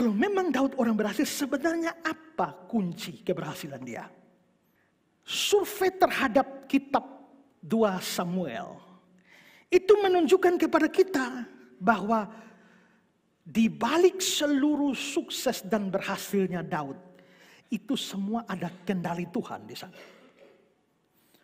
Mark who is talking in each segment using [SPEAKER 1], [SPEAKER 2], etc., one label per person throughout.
[SPEAKER 1] Kalau memang Daud orang berhasil, sebenarnya apa kunci keberhasilan dia? Survei terhadap kitab 2 Samuel itu menunjukkan kepada kita bahwa di balik seluruh sukses dan berhasilnya Daud, itu semua ada kendali Tuhan di sana.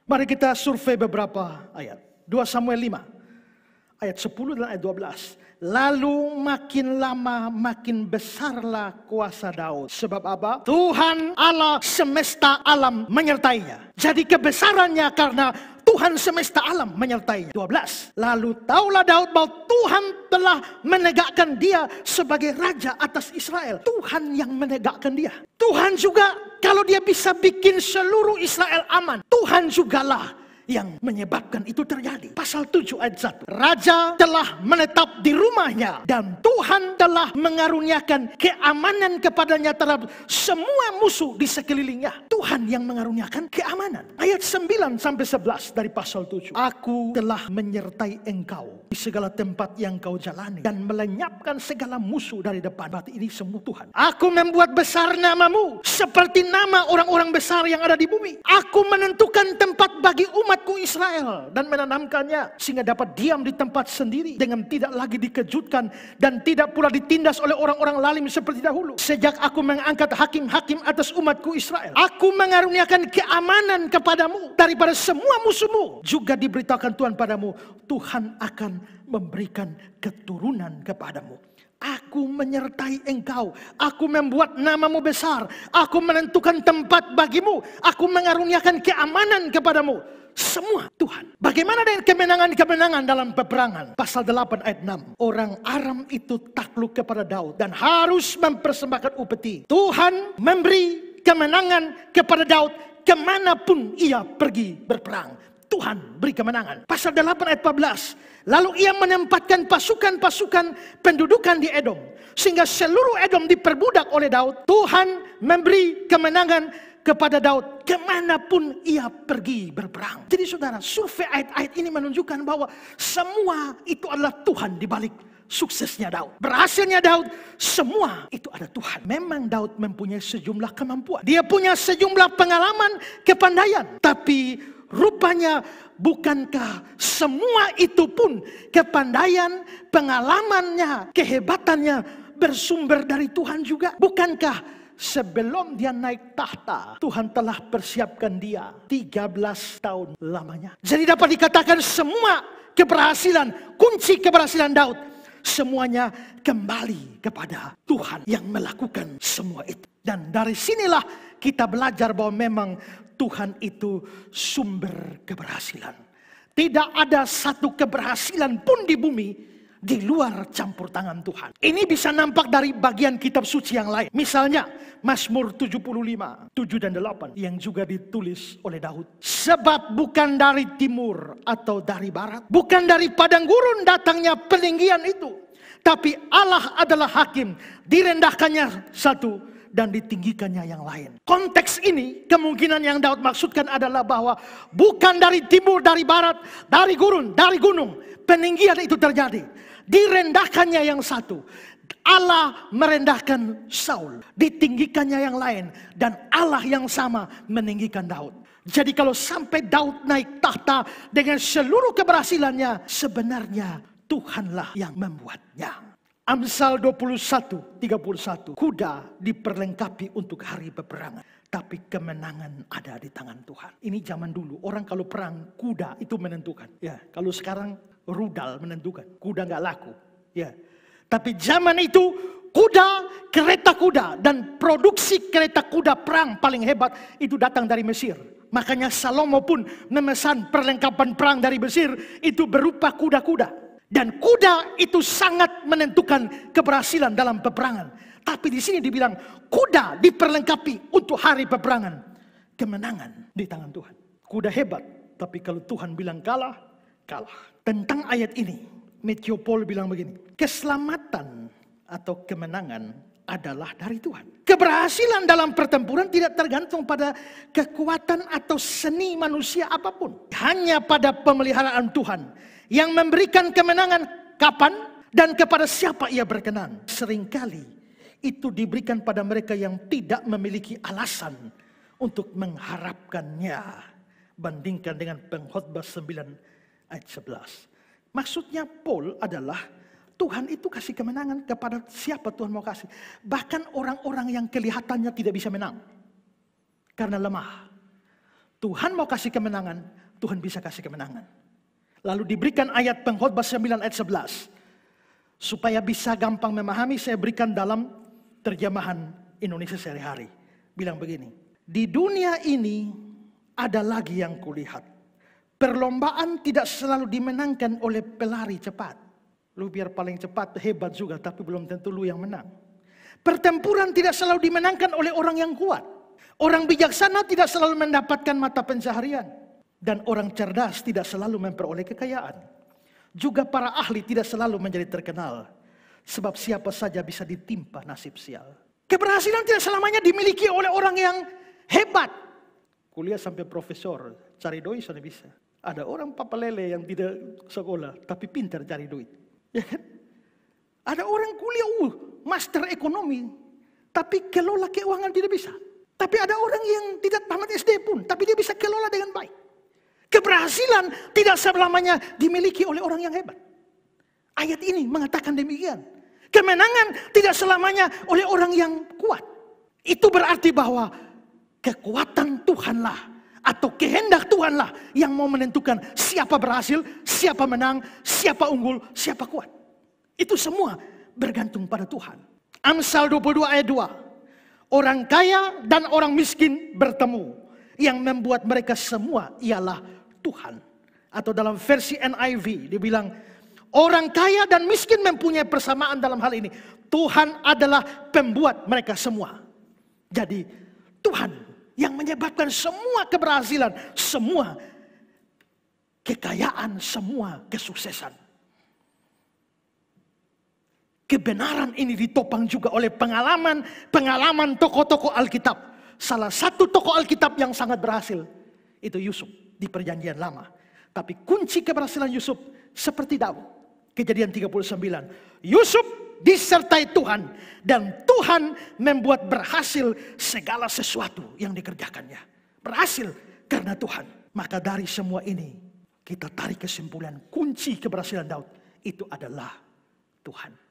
[SPEAKER 1] Mari kita survei beberapa ayat. 2 Samuel 5, ayat 10 dan ayat 12. Lalu makin lama makin besarlah kuasa Daud. Sebab apa? Tuhan Allah semesta alam menyertainya. Jadi kebesarannya karena Tuhan semesta alam menyertainya. 12. Lalu taulah Daud bahwa Tuhan telah menegakkan dia sebagai raja atas Israel. Tuhan yang menegakkan dia. Tuhan juga kalau dia bisa bikin seluruh Israel aman, Tuhan jugalah yang menyebabkan itu terjadi. Pasal 7 ayat 1. Raja telah menetap di rumahnya dan Tuhan telah mengaruniakan keamanan kepadanya terhadap semua musuh di sekelilingnya. Tuhan yang mengaruniakan keamanan. Ayat 9 sampai 11 dari pasal 7. Aku telah menyertai engkau di segala tempat yang kau jalani dan melenyapkan segala musuh dari depan. Berarti ini semua Tuhan. Aku membuat besar namamu seperti nama orang-orang besar yang ada di bumi. Aku menentukan tempat bagi umatku Israel dan menanamkannya sehingga dapat diam di tempat sendiri dengan tidak lagi dikejutkan dan tidak pula ditindas oleh orang-orang lalim seperti dahulu. Sejak aku mengangkat hakim-hakim atas umatku Israel, aku mengaruniakan keamanan kepadamu daripada semua musuhmu. Juga diberitakan Tuhan padamu, Tuhan akan memberikan keturunan kepadamu. Aku menyertai engkau. Aku membuat namamu besar. Aku menentukan tempat bagimu. Aku mengaruniakan keamanan kepadamu. Semua Tuhan. Bagaimana dengan kemenangan-kemenangan dalam peperangan? Pasal 8 ayat 6. Orang Aram itu takluk kepada Daud dan harus mempersembahkan upeti. Tuhan memberi kemenangan kepada Daud kemanapun ia pergi berperang. Tuhan beri kemenangan. Pasal 8 ayat 14. Lalu ia menempatkan pasukan-pasukan pendudukan di Edom. Sehingga seluruh Edom diperbudak oleh Daud. Tuhan memberi kemenangan kepada Daud kemanapun ia pergi berperang. Jadi saudara, survei ayat-ayat ini menunjukkan bahwa semua itu adalah Tuhan di balik suksesnya Daud. Berhasilnya Daud, semua itu ada Tuhan. Memang Daud mempunyai sejumlah kemampuan. Dia punya sejumlah pengalaman, kepandaian. Tapi rupanya bukankah semua itu pun kepandaian, pengalamannya, kehebatannya bersumber dari Tuhan juga? Bukankah sebelum dia naik tahta, Tuhan telah persiapkan dia 13 tahun lamanya. Jadi dapat dikatakan semua keberhasilan, kunci keberhasilan Daud, semuanya kembali kepada Tuhan yang melakukan semua itu. Dan dari sinilah kita belajar bahwa memang Tuhan itu sumber keberhasilan. Tidak ada satu keberhasilan pun di bumi di luar campur tangan Tuhan. Ini bisa nampak dari bagian kitab suci yang lain. Misalnya Mazmur 75, 7 dan 8 yang juga ditulis oleh Daud. Sebab bukan dari timur atau dari barat, bukan dari padang gurun datangnya peninggian itu. Tapi Allah adalah hakim, direndahkannya satu dan ditinggikannya yang lain. Konteks ini kemungkinan yang Daud maksudkan adalah bahwa bukan dari timur, dari barat, dari gurun, dari gunung peninggian itu terjadi. Direndahkannya yang satu, Allah merendahkan Saul, ditinggikannya yang lain, dan Allah yang sama meninggikan Daud. Jadi kalau sampai Daud naik tahta dengan seluruh keberhasilannya, sebenarnya Tuhanlah yang membuatnya. Amsal 21:31. Kuda diperlengkapi untuk hari peperangan, tapi kemenangan ada di tangan Tuhan. Ini zaman dulu, orang kalau perang kuda itu menentukan. Ya, kalau sekarang rudal menentukan. Kuda nggak laku. Ya, tapi zaman itu kuda, kereta kuda dan produksi kereta kuda perang paling hebat itu datang dari Mesir. Makanya Salomo pun memesan perlengkapan perang dari Mesir itu berupa kuda-kuda. Dan kuda itu sangat menentukan keberhasilan dalam peperangan. Tapi di sini dibilang kuda diperlengkapi untuk hari peperangan. Kemenangan di tangan Tuhan. Kuda hebat, tapi kalau Tuhan bilang kalah, kalah. Tentang ayat ini, Matthew Paul bilang begini. Keselamatan atau kemenangan adalah dari Tuhan. Keberhasilan dalam pertempuran tidak tergantung pada kekuatan atau seni manusia apapun. Hanya pada pemeliharaan Tuhan yang memberikan kemenangan kapan dan kepada siapa ia berkenan. Seringkali itu diberikan pada mereka yang tidak memiliki alasan untuk mengharapkannya. Bandingkan dengan Pengkhotbah 9 ayat 11. Maksudnya Paul adalah Tuhan itu kasih kemenangan kepada siapa Tuhan mau kasih. Bahkan orang-orang yang kelihatannya tidak bisa menang. Karena lemah. Tuhan mau kasih kemenangan, Tuhan bisa kasih kemenangan. Lalu diberikan ayat Pengkhotbah 9 ayat 11. Supaya bisa gampang memahami, saya berikan dalam terjemahan Indonesia sehari-hari. Bilang begini, di dunia ini ada lagi yang kulihat. Perlombaan tidak selalu dimenangkan oleh pelari cepat. Lu biar paling cepat hebat juga, tapi belum tentu lu yang menang. Pertempuran tidak selalu dimenangkan oleh orang yang kuat. Orang bijaksana tidak selalu mendapatkan mata pencaharian. Dan orang cerdas tidak selalu memperoleh kekayaan. Juga para ahli tidak selalu menjadi terkenal. Sebab siapa saja bisa ditimpa nasib sial. Keberhasilan tidak selamanya dimiliki oleh orang yang hebat. Kuliah sampai profesor, cari duit sudah bisa. Ada orang papalele yang tidak sekolah, tapi pintar cari duit. Ya kan? Ada orang kuliah, master ekonomi, tapi kelola keuangan tidak bisa. Tapi ada orang yang tidak tamat SD pun, tapi dia bisa kelola dengan baik. Keberhasilan tidak selamanya dimiliki oleh orang yang hebat. Ayat ini mengatakan demikian. Kemenangan tidak selamanya oleh orang yang kuat. Itu berarti bahwa kekuatan Tuhanlah atau kehendak Tuhanlah yang mau menentukan siapa berhasil, siapa menang, siapa unggul, siapa kuat. Itu semua bergantung pada Tuhan. Amsal 22 ayat 2. Orang kaya dan orang miskin bertemu. Yang membuat mereka semua ialah Tuhan. Atau dalam versi NIV dibilang, orang kaya dan miskin mempunyai persamaan dalam hal ini. Tuhan adalah pembuat mereka semua. Jadi Tuhan yang menyebabkan semua keberhasilan, semua kekayaan, semua kesuksesan. Kebenaran ini ditopang juga oleh pengalaman tokoh-tokoh Alkitab. Salah satu tokoh Alkitab yang sangat berhasil itu Yusuf di Perjanjian Lama. Tapi kunci keberhasilan Yusuf seperti Daud. Kejadian 39. Yusuf disertai Tuhan dan Tuhan membuat berhasil segala sesuatu yang dikerjakannya. Berhasil karena Tuhan. Maka dari semua ini kita tarik kesimpulan kunci keberhasilan Daud itu adalah Tuhan.